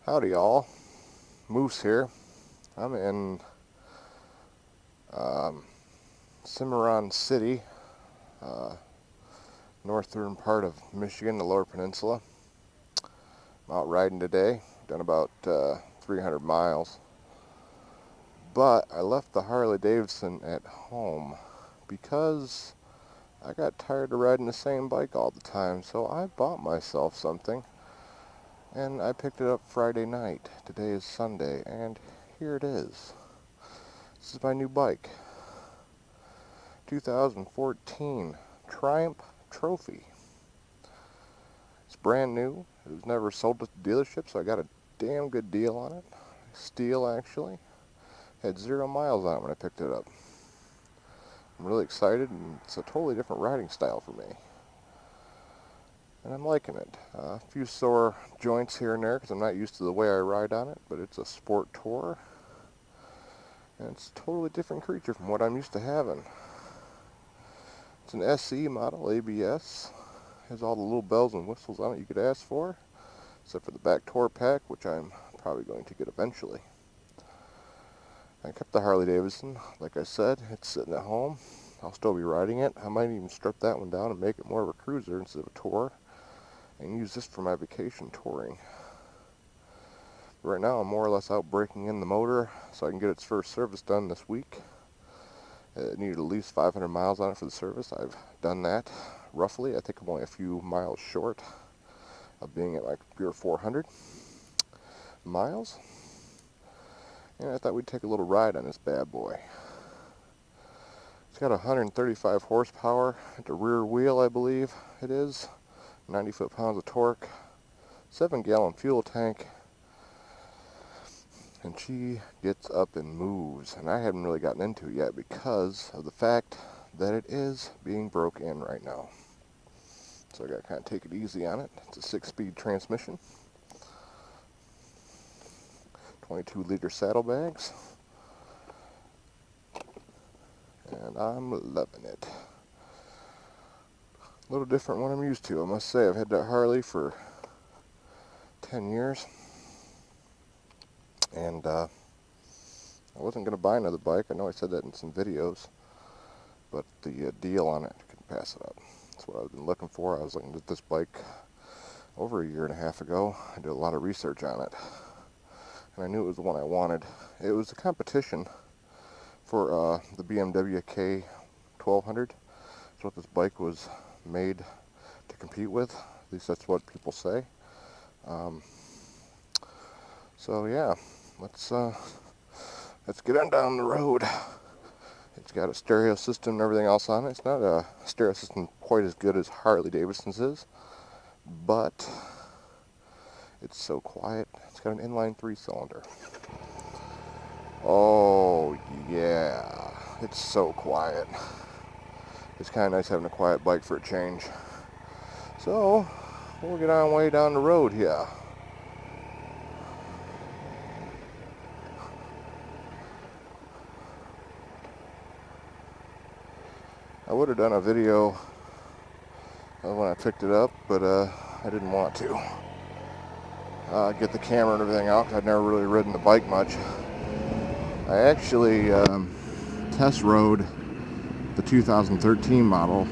Howdy y'all, Moose here. I'm in Cimarron City, northern part of Michigan, the Lower Peninsula. I'm out riding today, done about 300 miles. But I left the Harley Davidson at home because I got tired of riding the same bike all the time, so I bought myself something. And I picked it up Friday night. Today is Sunday, and here it is. This is my new bike. 2014 Triumph Trophy. It's brand new. It was never sold at the dealership, so I got a damn good deal on it. Steel, actually. Had 0 miles on it when I picked it up. I'm really excited, and it's a totally different riding style for me. And I'm liking it. A few sore joints here and there because I'm not used to the way I ride on it, but it's a Sport Tourer. And it's a totally different creature from what I'm used to having. It's an SE model, ABS. Has all the little bells and whistles on it you could ask for, except for the back tour pack, which I'm probably going to get eventually. I kept the Harley Davidson, like I said. It's sitting at home. I'll still be riding it. I might even strip that one down and make it more of a cruiser instead of a tourer, and use this for my vacation touring. Right now I'm more or less out breaking in the motor so I can get its first service done this week. It needed at least 500 miles on it for the service. I've done that roughly. I think I'm only a few miles short of being at like 300 or 400 miles. And I thought we'd take a little ride on this bad boy. It's got 135 horsepower at the rear wheel, I believe it is. 90 foot-pounds of torque, 7-gallon fuel tank, and she gets up and moves. And I haven't really gotten into it yet because of the fact that it is being broke in right now. So I gotta kind of take it easy on it. It's a 6-speed transmission, 22-liter saddlebags, and I'm loving it. A little different what I'm used to, I must say. I've had that Harley for 10 years, and I wasn't going to buy another bike. I know I said that in some videos, but the deal on it, I couldn't pass it up. That's what I've been looking for. I was looking at this bike over 1.5 years ago. I did a lot of research on it, and I knew it was the one I wanted. It was a competition for the BMW K1200. That's what this bike was made to compete with. At least that's what people say. So yeah, let's get on down the road. It's got a stereo system and everything else on it. It's not a stereo system quite as good as Harley Davidson's is, but it's so quiet. It's got an inline 3-cylinder. Oh yeah, it's so quiet. It's kind of nice having a quiet bike for a change. So, we'll get on way down the road here. I would have done a video when I picked it up, but I didn't want to. Get the camera and everything out, 'cause I'd never really ridden the bike much. I actually test rode the 2013 model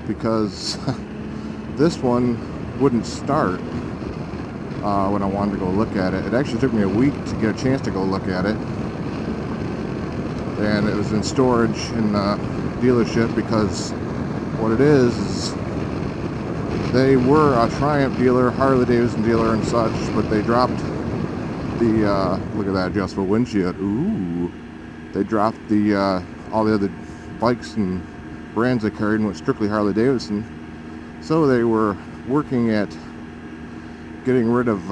because this one wouldn't start when I wanted to go look at it. It actually took me a week to get a chance to go look at it, and it was in storage in the dealership because what it is they were a Triumph dealer, Harley Davidson dealer and such, but they dropped the look at that adjustable windshield. Ooh, they dropped the all the other bikes and brands they carried and went strictly Harley Davidson. So they were working at getting rid of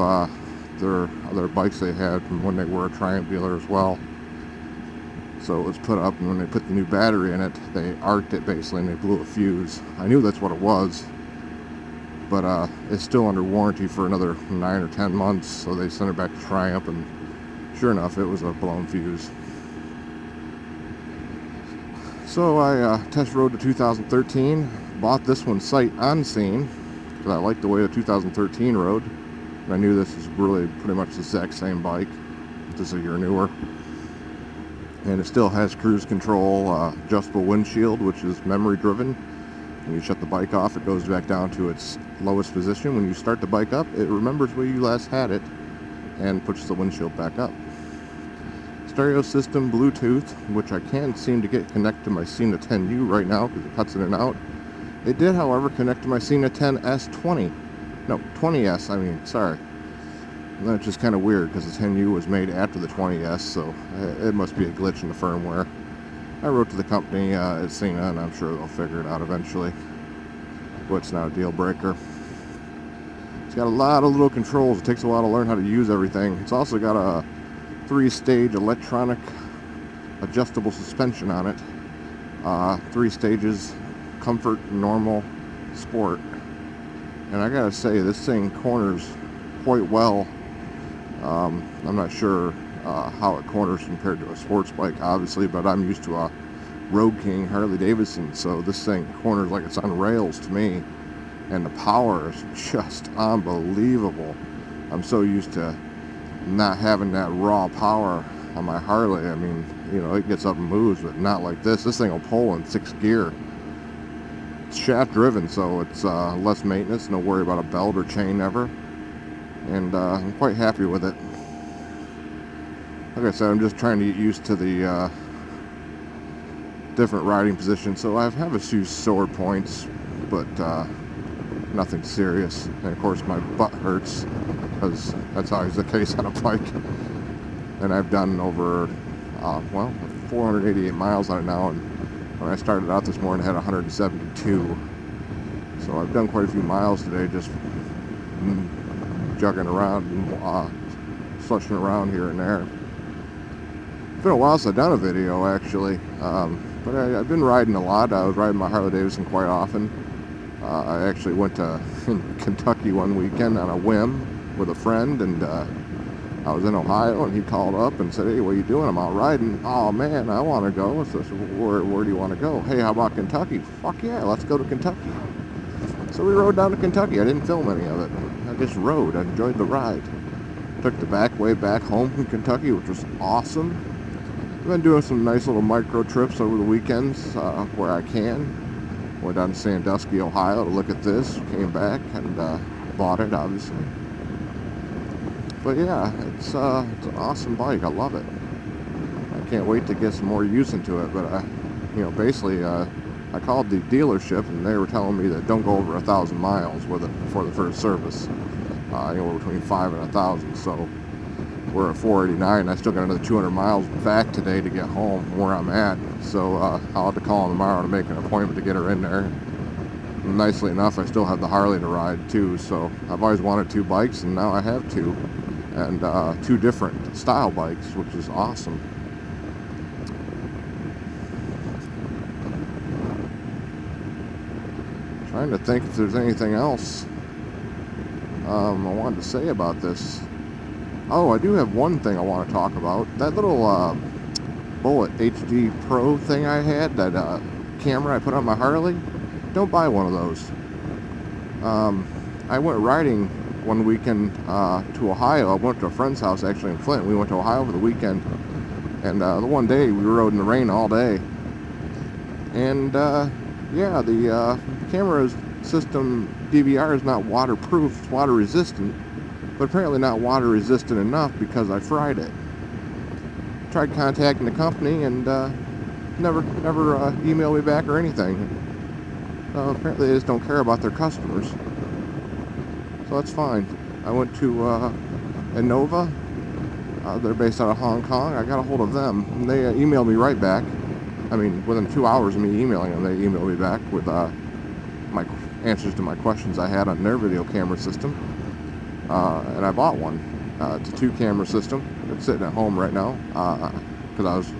their other bikes they had from when they were a Triumph dealer as well. So it was put up, and when they put the new battery in it, they arced it basically and they blew a fuse. I knew that's what it was, but it's still under warranty for another 9 or 10 months, so they sent it back to Triumph, and sure enough, it was a blown fuse. So I test rode the 2013, bought this one sight unseen, because I like the way the 2013 rode. And I knew this is really pretty much the exact same bike. This is a year newer. And it still has cruise control, adjustable windshield, which is memory driven. When you shut the bike off, it goes back down to its lowest position. When you start the bike up, it remembers where you last had it and puts the windshield back up. Stereo system, Bluetooth, which I can't seem to get connected to my Sena 10U right now because it cuts in and out. It did, however, connect to my Sena 10S20. No, 20S, I mean, sorry. And that's just kind of weird because the 10U was made after the 20S, so it must be a glitch in the firmware. I wrote to the company at Sena, and I'm sure they'll figure it out eventually. But it's not a deal breaker. It's got a lot of little controls. It takes a while to learn how to use everything. It's also got a 3-stage electronic adjustable suspension on it. 3 stages: comfort, normal, sport. And I gotta say, this thing corners quite well. I'm not sure how it corners compared to a sports bike, obviously, but I'm used to a Road King Harley Davidson, so this thing corners like it's on rails to me. And the power is just unbelievable. I'm so used to not having that raw power on my Harley. I mean, you know, it gets up and moves, but not like this. This thing will pull in 6th gear. It's shaft driven, so it's less maintenance, no worry about a belt or chain ever. And I'm quite happy with it. Like I said, I'm just trying to get used to the different riding positions. So I have a few sore points, but nothing serious. And of course my butt hurts, because that's always the case on a bike. And I've done over, 488 miles on it now. And when I started out this morning, I had 172. So I've done quite a few miles today, just jogging around and slushing around here and there. It's been a while since I've done a video, actually, but I've been riding a lot. I was riding my Harley Davidson quite often. I actually went to Kentucky one weekend on a whim with a friend, and I was in Ohio, and he called up and said, "Hey, what are you doing?" "I'm out riding." "Oh man, I want to go." So I said, where do you want to go?" "Hey, how about Kentucky?" "Fuck yeah, let's go to Kentucky." So we rode down to Kentucky. I didn't film any of it. I just rode. I enjoyed the ride. Took the back way back home from Kentucky, which was awesome. I've been doing some nice little micro trips over the weekends where I can. Went down to Sandusky, Ohio to look at this. Came back and bought it, obviously. But yeah, it's an awesome bike. I love it. I can't wait to get some more use into it. But basically, I called the dealership, and they were telling me that don't go over 1,000 miles with it before the first service. Anywhere between 5 and 1,000. So we're at 489. I still got another 200 miles back today to get home where I'm at. So I'll have to call them tomorrow to make an appointment to get her in there. And nicely enough, I still have the Harley to ride too. So I've always wanted 2 bikes, and now I have 2, and 2 different style bikes, which is awesome. Trying to think if there's anything else I wanted to say about this. Oh, I do have one thing I want to talk about. That little Bullet HD Pro thing I had, that camera I put on my Harley, don't buy one of those. I went riding one weekend to Ohio. I went to a friend's house, actually, in Flint. We went to Ohio for the weekend, and the one day we rode in the rain all day. And yeah, the camera system DVR is not waterproof. It's water resistant, but apparently not water resistant enough because I fried it. Tried contacting the company, and never emailed me back or anything. Apparently they just don't care about their customers. So that's fine. I went to Innova. They're based out of Hong Kong. I got a hold of them, and they emailed me right back. I mean, within 2 hours of me emailing them, they emailed me back with my answers to my questions I had on their video camera system. And I bought one. It's a 2-camera system. It's sitting at home right now because I was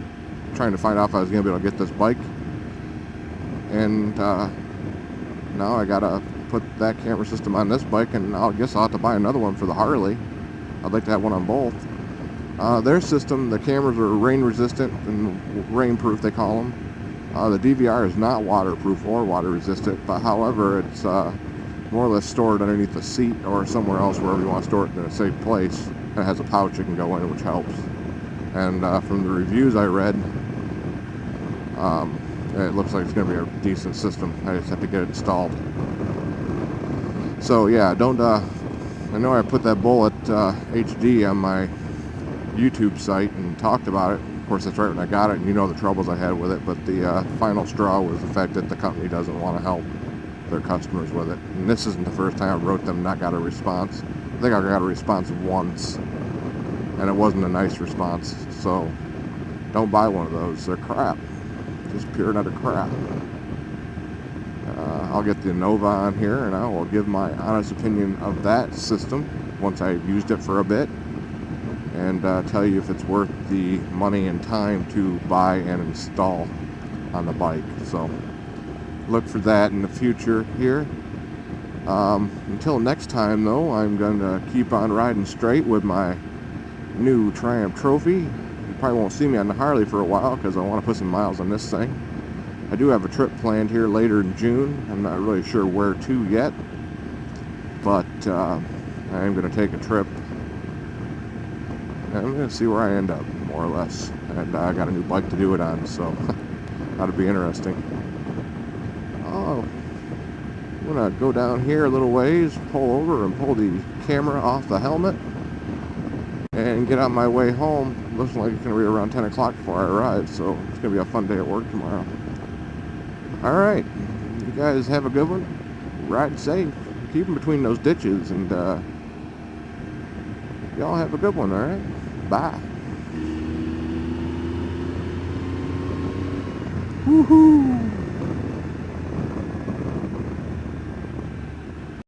trying to find out if I was going to be able to get this bike. And now I got to put that camera system on this bike, and I guess I'll have to buy another one for the Harley. I'd like to have one on both. Their system, the cameras are rain resistant and rain proof, they call them. The DVR is not waterproof or water resistant, but however, more or less stored underneath the seat or somewhere else, wherever you want to store it in a safe place. And it has a pouch you can go in, which helps. And from the reviews I read, it looks like it's going to be a decent system. I just have to get it installed. So yeah, don't. I know I put that Bullet HD on my YouTube site and talked about it. Of course, that's right when I got it, and you know the troubles I had with it. But the final straw was the fact that the company doesn't want to help their customers with it. And this isn't the first time I wrote them, not got a response. I think I got a response once, and it wasn't a nice response. So don't buy one of those. They're crap. Just pure and utter crap. I'll get the Nova on here, and I will give my honest opinion of that system once I've used it for a bit, and tell you if it's worth the money and time to buy and install on the bike. So look for that in the future here. Until next time, though, I'm going to keep on riding straight with my new Triumph Trophy. You probably won't see me on the Harley for a while because I want to put some miles on this thing. I do have a trip planned here later in June. I'm not really sure where to yet, but I am going to take a trip. And I'm going to see where I end up, more or less. And I got a new bike to do it on, so that'll be interesting. Oh, I'm going to go down here a little ways, pull over and pull the camera off the helmet, and get on my way home. Looks like it's going to be around 10 o'clock before I arrive, so it's going to be a fun day at work tomorrow. Alright, you guys have a good one. Ride safe. Keep them between those ditches, and y'all have a good one, alright? Bye. Woohoo!